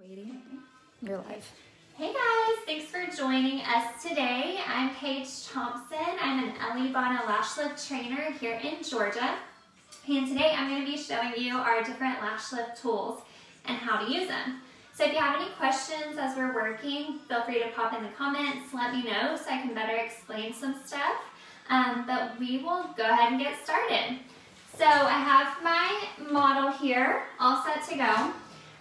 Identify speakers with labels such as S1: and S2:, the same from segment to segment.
S1: Waiting. You're live.
S2: Hey guys, thanks for joining us today. I'm Paige Thompson. I'm an Elleebana Lash Lift trainer here in Georgia. And today I'm going to be showing you our different lash lift tools and how to use them. So if you have any questions as we're working, feel free to pop in the comments, let me know so I can better explain some stuff. But we will go ahead and get started. So I have my model here all set to go.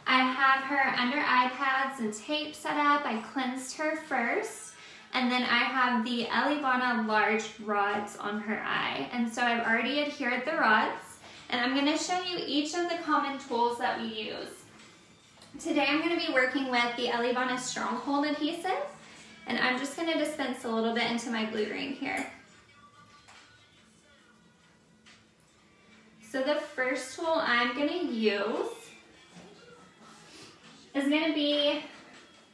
S2: I have her under eye pads and tape set up. I cleansed her first, and then I have the Elleebana large rods on her eye. And so I've already adhered the rods, and I'm going to show you each of the common tools that we use. Today I'm going to be working with the Elleebana Stronghold adhesive, and I'm just going to dispense a little bit into my glue ring here. So the first tool I'm going to use is going to be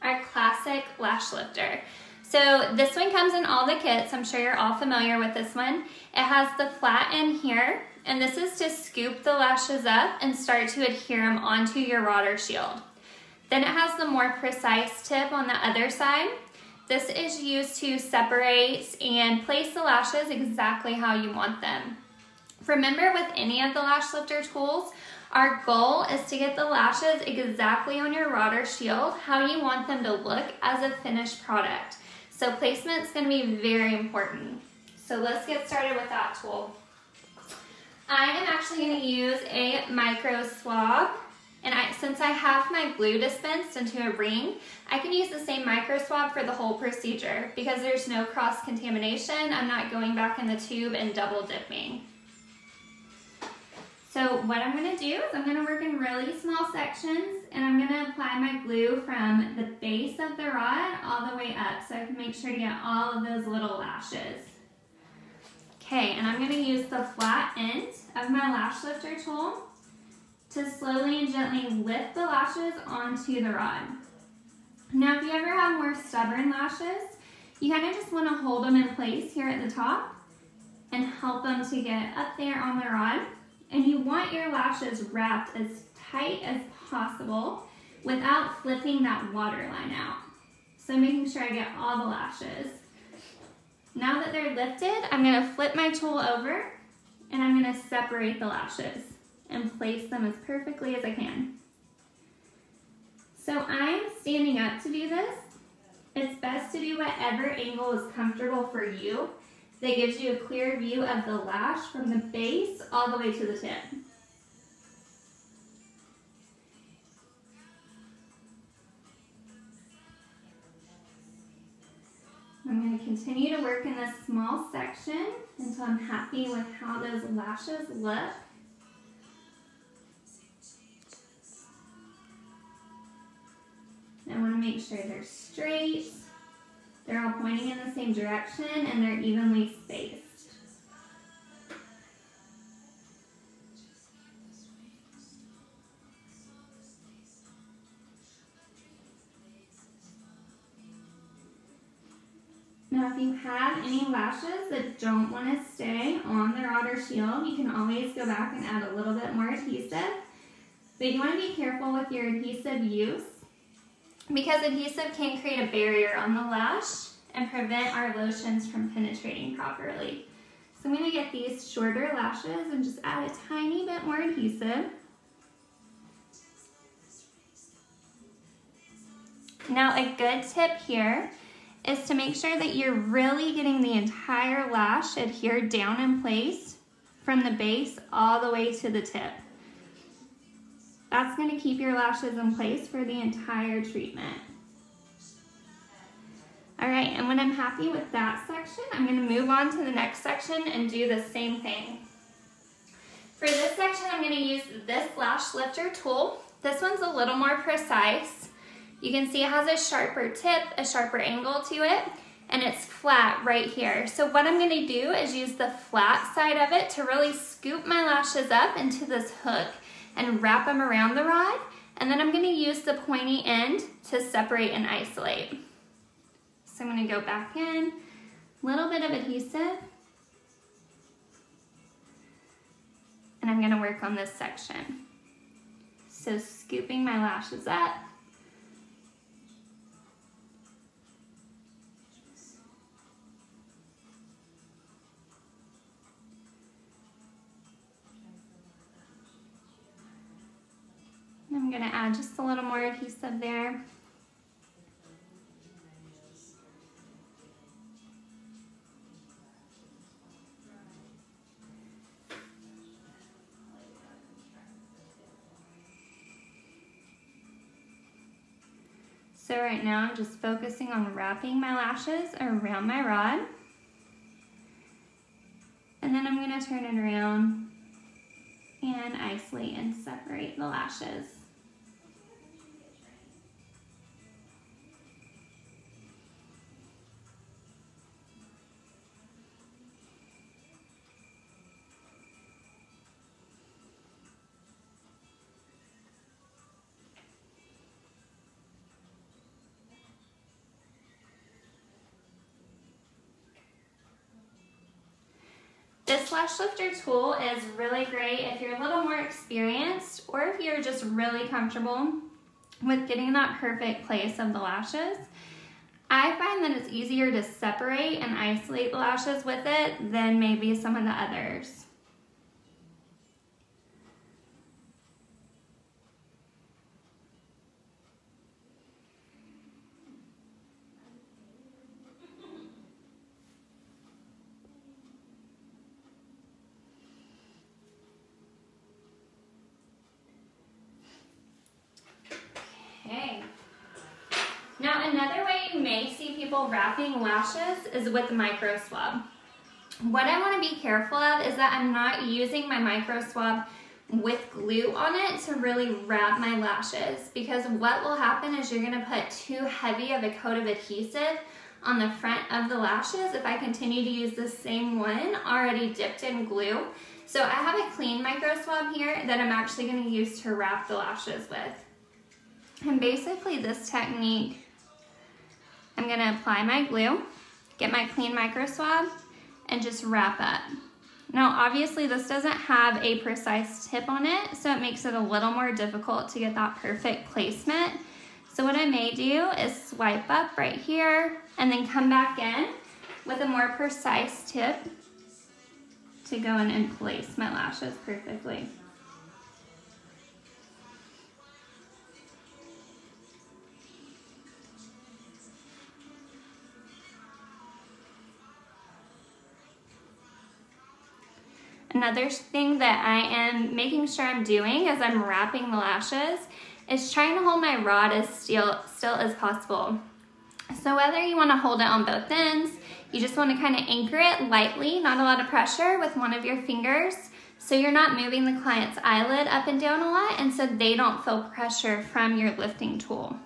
S2: our classic lash lifter. So this one comes in all the kits. I'm sure you're all familiar with this one. It has the flat end here, and this is to scoop the lashes up and start to adhere them onto your rod or shield. Then it has the more precise tip on the other side. This is used to separate and place the lashes exactly how you want them. Remember, with any of the lash lifter tools, our goal is to get the lashes exactly on your rod or shield, how you want them to look as a finished product. So placement is going to be very important. So let's get started with that tool. I am actually going to use a micro swab, and since I have my glue dispensed into a ring, I can use the same micro swab for the whole procedure because there's no cross contamination. I'm not going back in the tube and double dipping. So what I'm going to do is I'm going to work in really small sections, and I'm going to apply my glue from the base of the rod all the way up so I can make sure to get all of those little lashes. Okay, and I'm going to use the flat end of my lash lifter tool to slowly and gently lift the lashes onto the rod. Now if you ever have more stubborn lashes, you kind of just want to hold them in place here at the top and help them to get up there on the rod. And you want your lashes wrapped as tight as possible without flipping that waterline out. So making sure I get all the lashes. Now that they're lifted, I'm going to flip my tool over and I'm going to separate the lashes and place them as perfectly as I can. So I'm standing up to do this. It's best to do whatever angle is comfortable for you that gives you a clear view of the lash from the base all the way to the tip. I'm going to continue to work in this small section until I'm happy with how those lashes look. I want to make sure they're straight. They're all pointing in the same direction and they're evenly spaced. Now if you have any lashes that don't want to stay on the rod or shield, you can always go back and add a little bit more adhesive. But you want to be careful with your adhesive use, because adhesive can create a barrier on the lash and prevent our lotions from penetrating properly. So I'm going to get these shorter lashes and just add a tiny bit more adhesive. Now a good tip here is to make sure that you're really getting the entire lash adhered down in place from the base all the way to the tip. That's going to keep your lashes in place for the entire treatment. All right, and when I'm happy with that section, I'm going to move on to the next section and do the same thing. For this section, I'm going to use this lash lifter tool. This one's a little more precise. You can see it has a sharper tip, a sharper angle to it, and it's flat right here. So what I'm going to do is use the flat side of it to really scoop my lashes up into this hook and wrap them around the rod, and then I'm going to use the pointy end to separate and isolate. So I'm going to go back in, a little bit of adhesive, and I'm going to work on this section. So scooping my lashes up, gonna add just a little more adhesive there. So right now I'm just focusing on wrapping my lashes around my rod. And then I'm going to turn it around and isolate and separate the lashes. This lash lifter tool is really great if you're a little more experienced or if you're just really comfortable with getting that perfect place of the lashes. I find that it's easier to separate and isolate the lashes with it than maybe some of the others. Okay. Now another way you may see people wrapping lashes is with the micro swab. What I want to be careful of is that I'm not using my micro swab with glue on it to really wrap my lashes, because what will happen is you're going to put too heavy of a coat of adhesive on the front of the lashes if I continue to use the same one already dipped in glue. So I have a clean micro swab here that I'm actually going to use to wrap the lashes with. And basically this technique, I'm going to apply my glue, get my clean micro swab, and just wrap up. Now obviously this doesn't have a precise tip on it, so it makes it a little more difficult to get that perfect placement. So what I may do is swipe up right here and then come back in with a more precise tip to go in and place my lashes perfectly. Another thing that I am making sure I'm doing as I'm wrapping the lashes is trying to hold my rod as still as possible. So whether you want to hold it on both ends, you just want to kind of anchor it lightly, not a lot of pressure, with one of your fingers, so you're not moving the client's eyelid up and down a lot, and so they don't feel pressure from your lifting tool.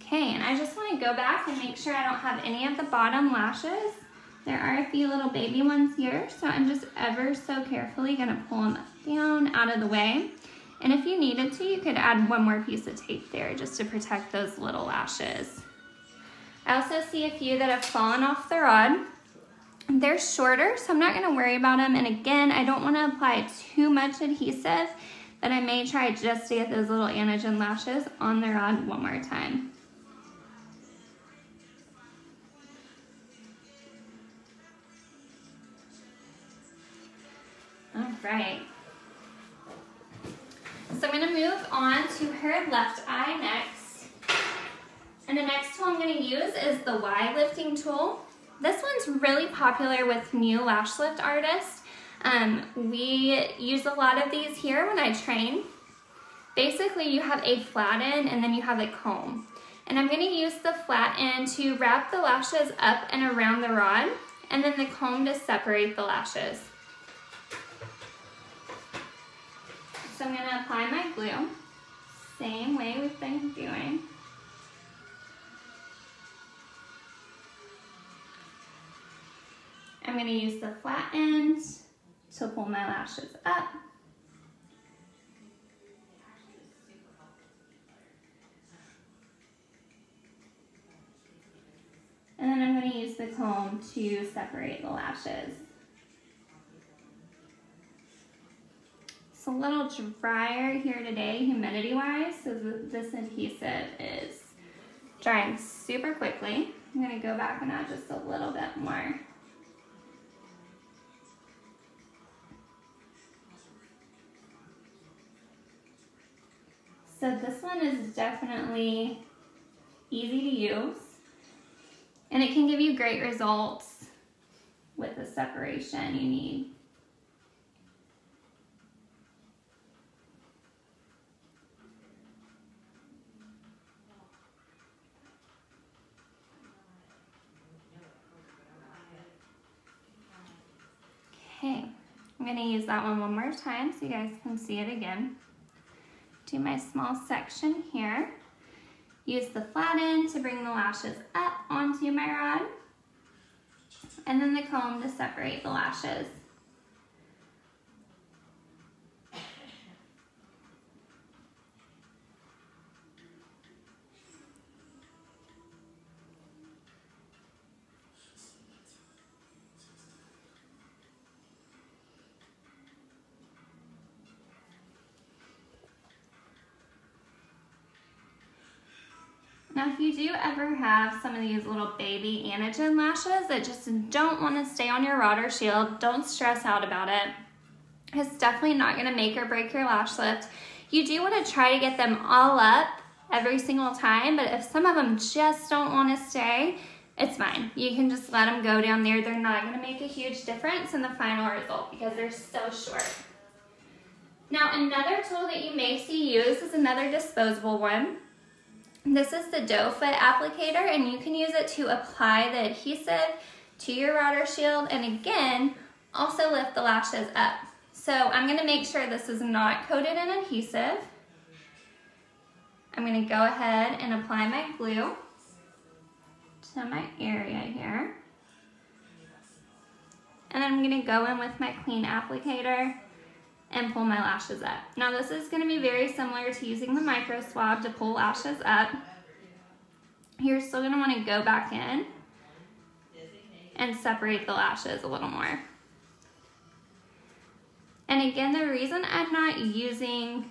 S2: Okay, and I just want to go back and make sure I don't have any of the bottom lashes. There are a few little baby ones here, so I'm just ever so carefully going to pull them down out of the way. And if you needed to, you could add one more piece of tape there just to protect those little lashes. I also see a few that have fallen off the rod. They're shorter, so I'm not going to worry about them. And again, I don't want to apply too much adhesive, but I may try just to get those little anagen lashes on the rod one more time. All right. So I'm going to move on to her left eye next. And the next tool I'm going to use is the Y lifting tool. This one's really popular with new lash lift artists. We use a lot of these here when I train. Basically, you have a flat end and then you have a comb. And I'm going to use the flat end to wrap the lashes up and around the rod, and then the comb to separate the lashes. So I'm going to apply my glue, same way we've been doing. I'm going to use the flat end to pull my lashes up. And then I'm going to use the comb to separate the lashes. It's a little drier here today, humidity-wise, so this adhesive is drying super quickly. I'm going to go back and add just a little bit more. So this one is definitely easy to use, and it can give you great results with the separation you need. Okay, I'm going to use that one more time so you guys can see it again. Do my small section here. Use the flat end to bring the lashes up onto my rod, and then the comb to separate the lashes. Now, if you do ever have some of these little baby anagen lashes that just don't want to stay on your rod or shield, don't stress out about it. It's definitely not going to make or break your lash lift. You do want to try to get them all up every single time, but if some of them just don't want to stay, it's fine. You can just let them go down there. They're not going to make a huge difference in the final result because they're so short. Now, another tool that you may see used is another disposable one. This is the Doe Foot Applicator, and you can use it to apply the adhesive to your rod or shield, and again, also lift the lashes up. So I'm going to make sure this is not coated in adhesive. I'm going to go ahead and apply my glue to my area here. And then I'm going to go in with my clean applicator and pull my lashes up. Now this is going to be very similar to using the micro swab to pull lashes up. You're still going to want to go back in and separate the lashes a little more. And again, the reason I'm not using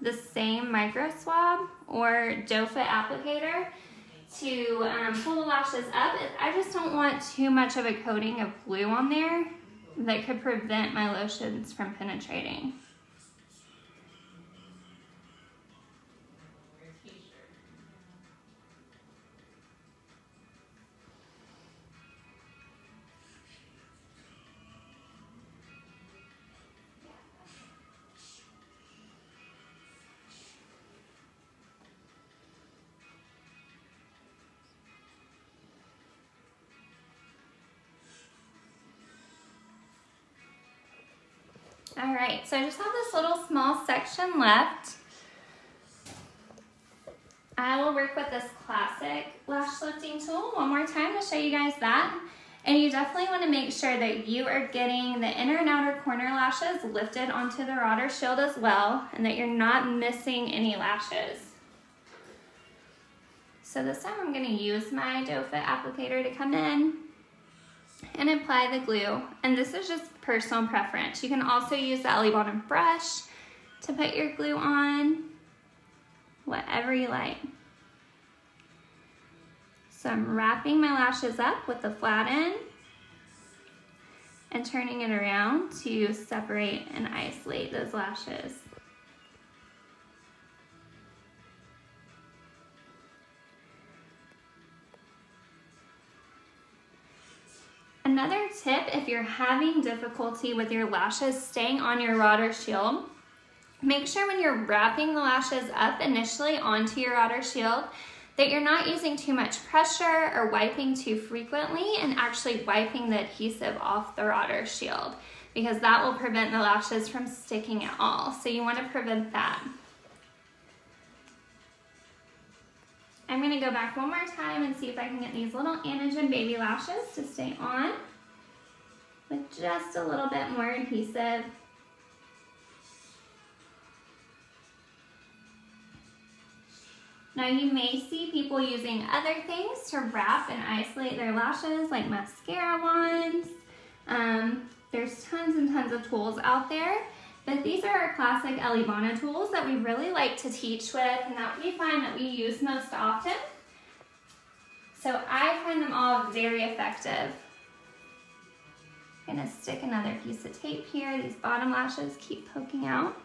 S2: the same micro swab or Doe Foot Applicator to pull the lashes up is I just don't want too much of a coating of glue on there that could prevent my lotions from penetrating. All right, so I just have this little small section left. I will work with this classic lash lifting tool one more time to show you guys that. And you definitely want to make sure that you are getting the inner and outer corner lashes lifted onto the rod or shield as well, and that you're not missing any lashes. So this time I'm going to use my Doe Fit Applicator to come in and apply the glue, and this is just personal preference. You can also use the Elleebana brush to put your glue on, whatever you like. So I'm wrapping my lashes up with the flat end and turning it around to separate and isolate those lashes. Another tip, if you're having difficulty with your lashes staying on your rod or shield, make sure when you're wrapping the lashes up initially onto your rod or shield that you're not using too much pressure or wiping too frequently, and actually wiping the adhesive off the rod or shield, because that will prevent the lashes from sticking at all. So you want to prevent that. I'm going to go back one more time and see if I can get these little anagen baby lashes to stay on with just a little bit more adhesive. Now you may see people using other things to wrap and isolate their lashes, like mascara wands. There's tons and tons of tools out there. But these are our classic Elleebana tools that we really like to teach with and that we find that we use most often. So I find them all very effective. I'm gonna stick another piece of tape here. These bottom lashes keep poking out.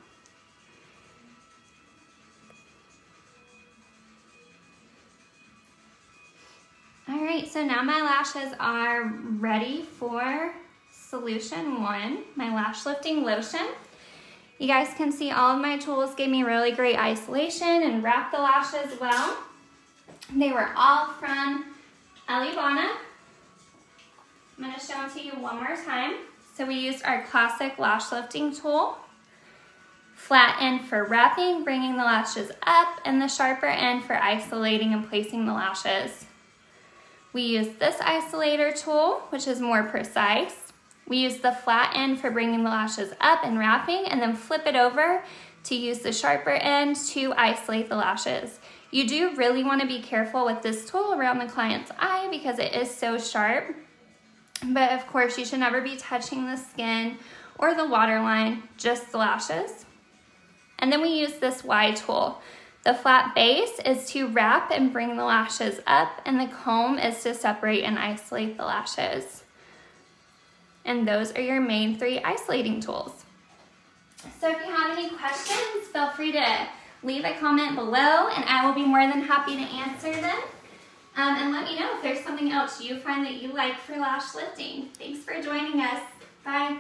S2: right, so now my lashes are ready for solution 1, my lash lifting lotion. You guys can see all of my tools gave me really great isolation and wrapped the lashes well. They were all from Elleebana. I'm going to show them to you one more time. So we used our classic lash lifting tool, flat end for wrapping, bringing the lashes up, and the sharper end for isolating and placing the lashes. We used this isolator tool, which is more precise. We use the flat end for bringing the lashes up and wrapping, and then flip it over to use the sharper end to isolate the lashes. You do really want to be careful with this tool around the client's eye because it is so sharp. But of course, you should never be touching the skin or the waterline, just the lashes. And then we use this Y tool. The flat base is to wrap and bring the lashes up, and the comb is to separate and isolate the lashes. And those are your main 3 isolating tools. So if you have any questions, feel free to leave a comment below and I will be more than happy to answer them. And let me know if there's something else you find that you like for lash lifting. Thanks for joining us. Bye.